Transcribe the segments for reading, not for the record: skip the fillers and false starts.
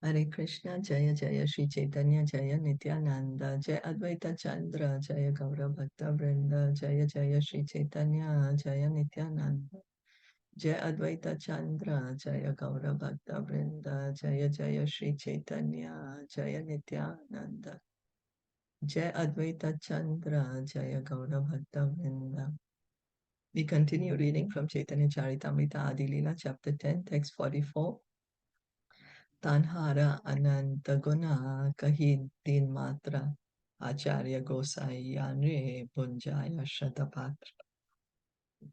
Hare Krishna, Jaya Jaya Shri Chaitanya, Jaya Nityananda, Jaya Advaita Chandra, Jaya Gaura Bhakta Vrinda, Jaya Jaya Shri Chaitanya, Jaya Nityananda, Jaya Advaita Chandra, Jaya Gaura Bhakta Vrinda, Jaya Jaya Shri Chaitanya, Jaya Nityananda, Jaya Advaita Chandra, Jaya Gaura Bhakta Vrinda. We continue reading from Caitanya Caritamita Adi Lila, chapter 10, text 44. Tanhara Ananta Guna Kahi Din Matra Acharya Gosai Yanre Punjaya Shatapatra.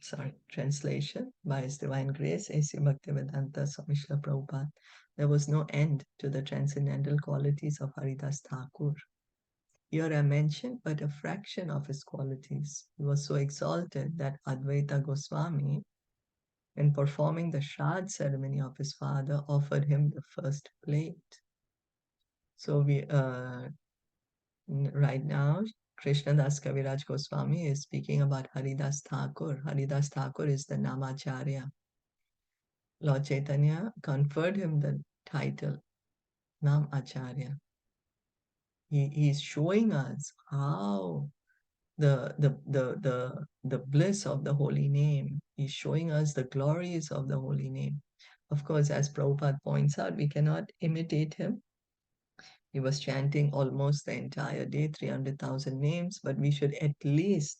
Sorry, translation. By His Divine Grace, A.C. Bhaktivedanta Swami Srila Prabhupada. There was no end to the transcendental qualities of Haridas Thakur. Here I mentioned but a fraction of his qualities. He was so exalted that Advaita Goswami, in performing the Shraddha ceremony of his father, offered him the first plate. So right now, Krishna Das Kaviraj Goswami is speaking about Haridas Thakur. Haridas Thakur is the Namacharya. Lord Chaitanya conferred him the title Nam Acharya. He's showing us how the bliss of the holy name. He's showing us the glories of the holy name. Of course, as Prabhupada points out, we cannot imitate him. He was chanting almost the entire day, 300,000 names, but we should at least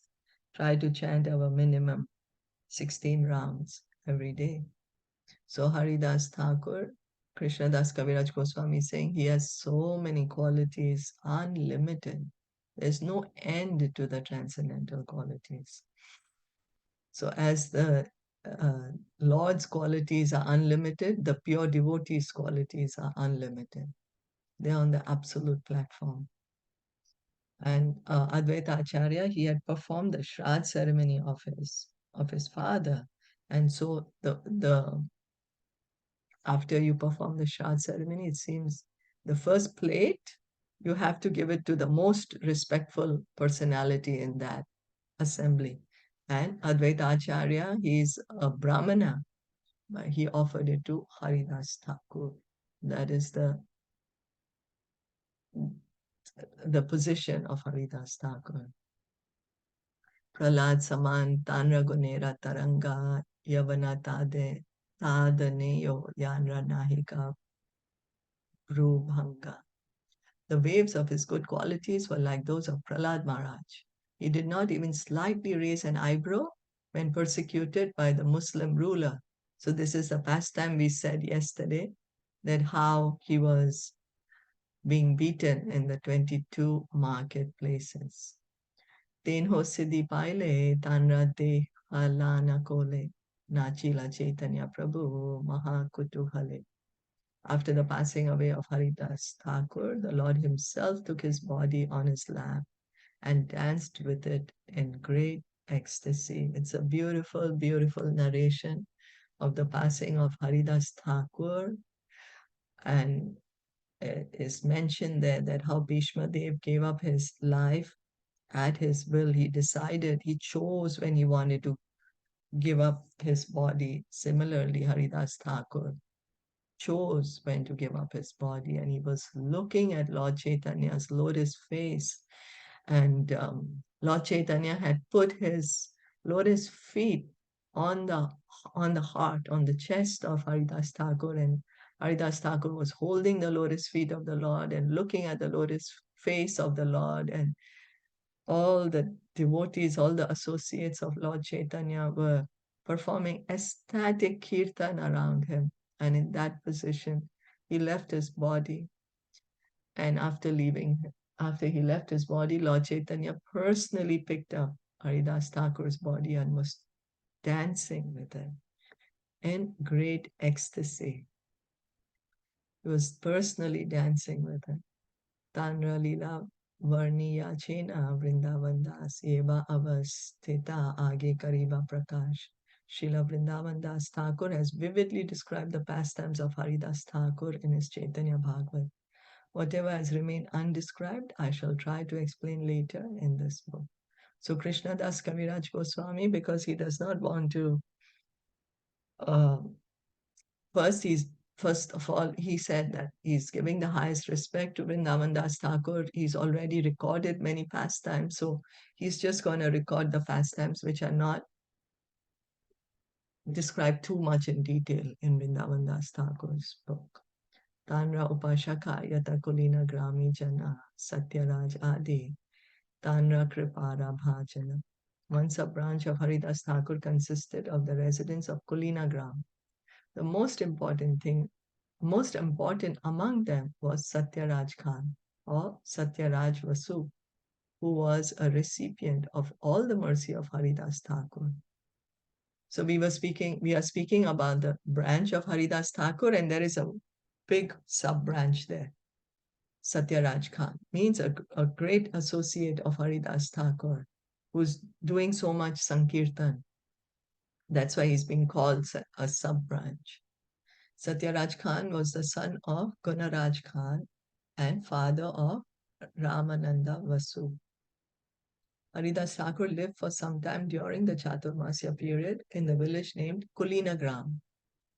try to chant our minimum 16 rounds every day. So Haridas Thakur, Krishna Das Kaviraj Goswami is saying he has so many qualities, unlimited. There's no end to the transcendental qualities. So as the Lord's qualities are unlimited, the pure devotees' qualities are unlimited. They're on the absolute platform. And Advaita Acharya, he had performed the Shraddha ceremony of his father. And so the after you perform the Shraddha ceremony, it seems the first plate, you have to give it to the most respectful personality in that assembly. And Advaita Acharya, he is a Brahmana, but he offered it to Haridas Thakur. That is the position of Haridas Thakur. Pralad Saman Tanra Gunera Taranga Yavana Tade Tadaneyo Yanra Nahika Brubhanga. The waves of his good qualities were like those of Pralad Maharaj. He did not even slightly raise an eyebrow when persecuted by the Muslim ruler. So this is the pastime we said yesterday, that how he was being beaten in the 22 marketplaces. Tenho siddhi paile tanra de halana kole nachila Chaitanya Prabhu Mahakutuhale. After the passing away of Haridas Thakur, the Lord himself took his body on his lap and danced with it in great ecstasy. It's a beautiful, beautiful narration of the passing of Haridas Thakur, and it is mentioned there that how Bhishma Dev gave up his life at his will. He decided, he chose when he wanted to give up his body. Similarly, Haridas Thakur chose when to give up his body, and he was looking at Lord Chaitanya's lotus face, and Lord Chaitanya had put his lotus feet on the heart, on the chest of Haridas Thakur, and Haridas Thakur was holding the lotus feet of the Lord and looking at the lotus face of the Lord, and all the devotees, all the associates of Lord Chaitanya were performing ecstatic kirtan around him. And in that position, he left his body. And after he left his body, Lord Chaitanya personally picked up Haridas Thakur's body and was dancing with him in great ecstasy. He was personally dancing with him. Tanra Lila Varniya Chena Vrindavan Das Eva Avastita Age Kariba Prakash. Srila Vrindavan Das Thakur has vividly described the pastimes of Haridas Thakur in his Caitanya Bhagavat. Whatever has remained undescribed, I shall try to explain later in this book. So Krishna Das Kaviraj Goswami, because he does not want to, first first of all, he said that he's giving the highest respect to Vrindavan Das Thakur. He's already recorded many pastimes, so he's just going to record the pastimes which are not described too much in detail in Vrindavan Das Thakur's book. Tanra Upashaka Yata Kulina Grami Jana Satyaraj Adi Tanra Kripara Bhajana. Once a branch of Haridas Thakur consisted of the residents of Kulina Gram. The most important among them was Satyaraj Khan or Satyaraj Vasu, who was a recipient of all the mercy of Haridas Thakur. So we are speaking about the branch of Haridas Thakur, and there is a big sub-branch there. Satyaraj Khan means a great associate of Haridas Thakur who's doing so much Sankirtan. That's why he's being called a sub-branch. Satyaraj Khan was the son of Gunaraj Khan and father of Ramananda Vasu. Haridas Thakur lived for some time during the Chaturmasya period in the village named Kulinagram,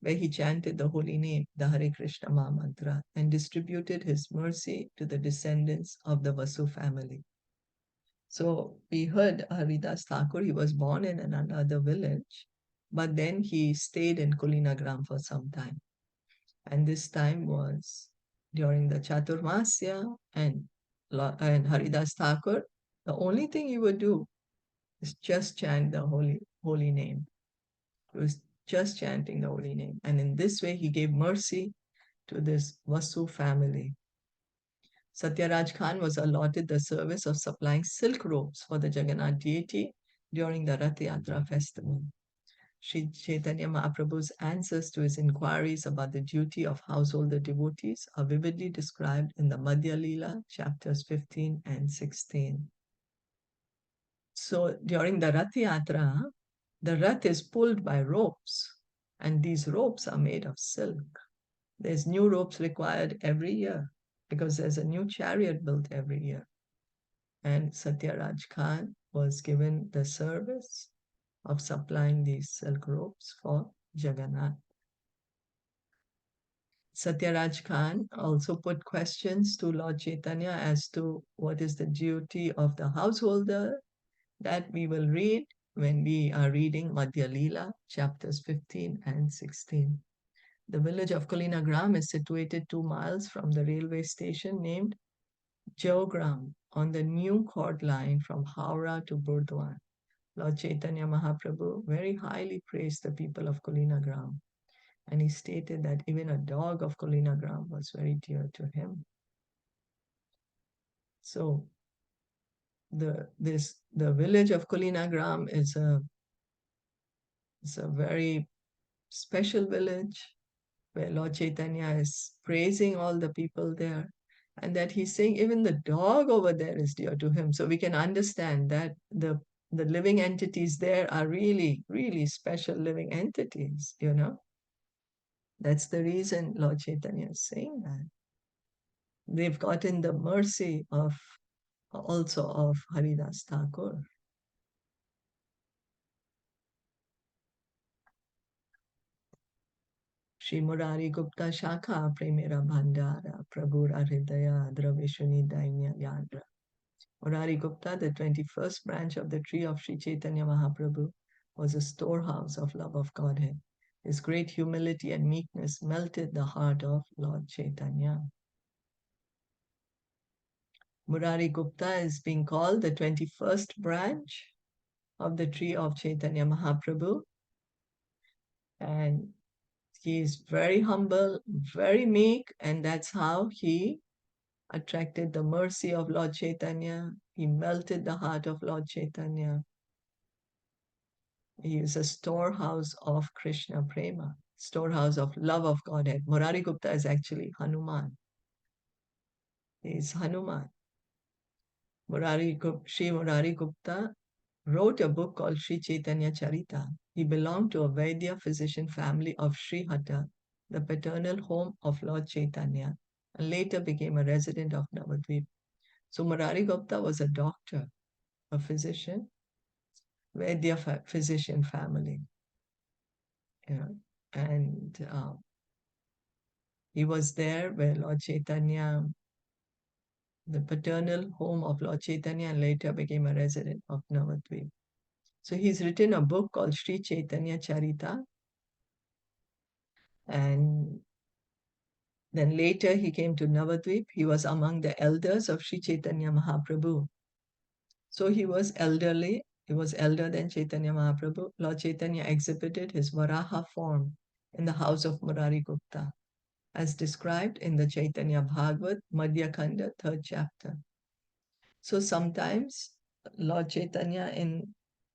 where he chanted the holy name, the Hare Krishna Maha Mantra, and distributed his mercy to the descendants of the Vasu family. So we heard Haridas Thakur, he was born in another village, but then he stayed in Kulinagram for some time. And this time was during the Chaturmasya, and Haridas Thakur, the only thing he would do is just chant the holy name. He was just chanting the holy name. And in this way, he gave mercy to this Vasu family. Satyaraj Khan was allotted the service of supplying silk robes for the Jagannath deity during the Rath Yatra festival. Sri Chaitanya Mahaprabhu's answers to his inquiries about the duty of householder devotees are vividly described in the Madhya Leela, chapters 15 and 16. So during the Rath Yatra, the Rath is pulled by ropes, and these ropes are made of silk. There's new ropes required every year because there's a new chariot built every year. And Satyaraj Khan was given the service of supplying these silk ropes for Jagannath. Satyaraj Khan also put questions to Lord Chaitanya as to what is the duty of the householder. That we will read when we are reading Madhya Leela, chapters 15 and 16. The village of Kulinagram is situated 2 miles from the railway station named Jogram on the new cord line from Howrah to Burdwan. Lord Chaitanya Mahaprabhu very highly praised the people of Kulinagram, and he stated that even a dog of Kulinagram was very dear to him. So the village of Kulinagram is a very special village where Lord Chaitanya is praising all the people there, and that he's saying even the dog over there is dear to him. So we can understand that the living entities there are really, really special living entities, you know. That's the reason Lord Chaitanya is saying that. They've gotten the mercy of also of Haridas Thakur. Shri Murari Gupta Shakha Premira Bhandara Prabhura Hridaya Dravishuni Dainya Yandra. Murari Gupta, the 21st branch of the tree of Sri Chaitanya Mahaprabhu, was a storehouse of love of Godhead. His great humility and meekness melted the heart of Lord Chaitanya. Murari Gupta is being called the 21st branch of the tree of Chaitanya Mahaprabhu. And he is very humble, very meek, and that's how he attracted the mercy of Lord Chaitanya. He melted the heart of Lord Chaitanya. He is a storehouse of Krishna Prema, storehouse of love of Godhead. Murari Gupta is actually Hanuman. He is Hanuman. Sri Murari Gupta wrote a book called Sri Caitaniya Caritamta. He belonged to a Vaidya physician family of Sri Hatta, the paternal home of Lord Chaitanya, and later became a resident of Navadvip. So Murari Gupta was a doctor, a physician, Vaidya physician family. Yeah. And He was there where Lord Chaitanya, the paternal home of Lord Chaitanya, and later became a resident of Navadvip. So he's written a book called Sri Caitanya Charita, and then later he came to Navadvip. He was among the elders of Sri Chaitanya Mahaprabhu. So he was elderly. He was elder than Chaitanya Mahaprabhu. Lord Chaitanya exhibited his Varaha form in the house of Murari Gupta, as described in the Chaitanya Bhagavat, Madhya Khanda, 3rd chapter. So sometimes Lord Chaitanya, in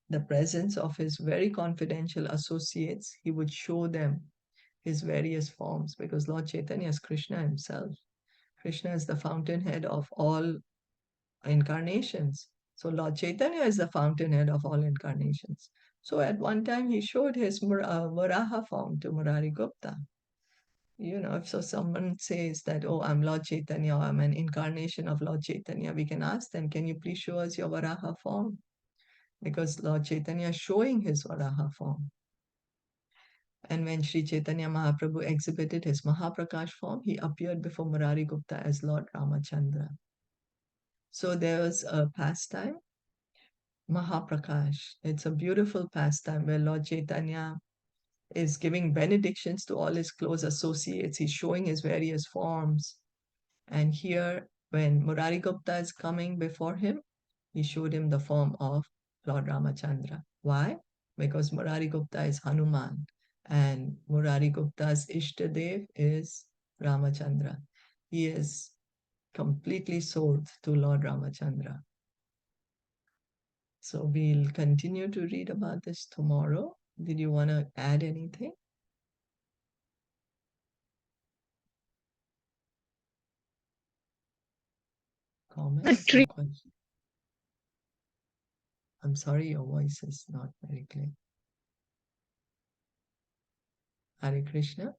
the presence of his very confidential associates, he would show them his various forms, because Lord Chaitanya is Krishna himself. Krishna is the fountainhead of all incarnations. So Lord Chaitanya is the fountainhead of all incarnations. So at one time he showed his Varaha form to Murari Gupta. If someone says that, oh, I'm Lord Chaitanya, or I'm an incarnation of Lord Chaitanya, we can ask them, can you please show us your Varaha form? Because Lord Chaitanya is showing his Varaha form. And when Sri Chaitanya Mahaprabhu exhibited his Mahaprakash form, he appeared before Murari Gupta as Lord Ramachandra. So there was a pastime, Mahaprakash. It's a beautiful pastime where Lord Chaitanya is giving benedictions to all his close associates. He's showing his various forms. And here, when Murari Gupta is coming before him, he showed him the form of Lord Ramachandra. Why? Because Murari Gupta is Hanuman, and Murari Gupta's Ishtadev is Ramachandra. He is completely sold to Lord Ramachandra. So we'll continue to read about this tomorrow. Did you want to add anything? Comments or questions? I'm sorry, your voice is not very clear. Hare Krishna.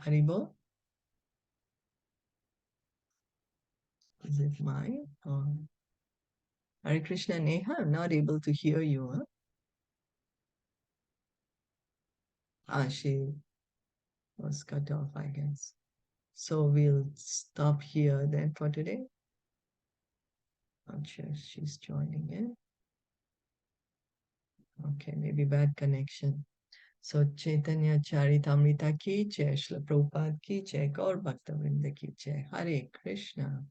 Haribo. Is it mine? Or Hare Krishna Neha, I'm not able to hear you. Huh? She was cut off, I guess. So we'll stop here then for today. Not sure she's joining in. Okay, maybe bad connection. So Caitanya Caritamita ki jai, Shilpa Prabhupada ki jai, Gaur Bhakta Vrinda ki jai. Hare Krishna.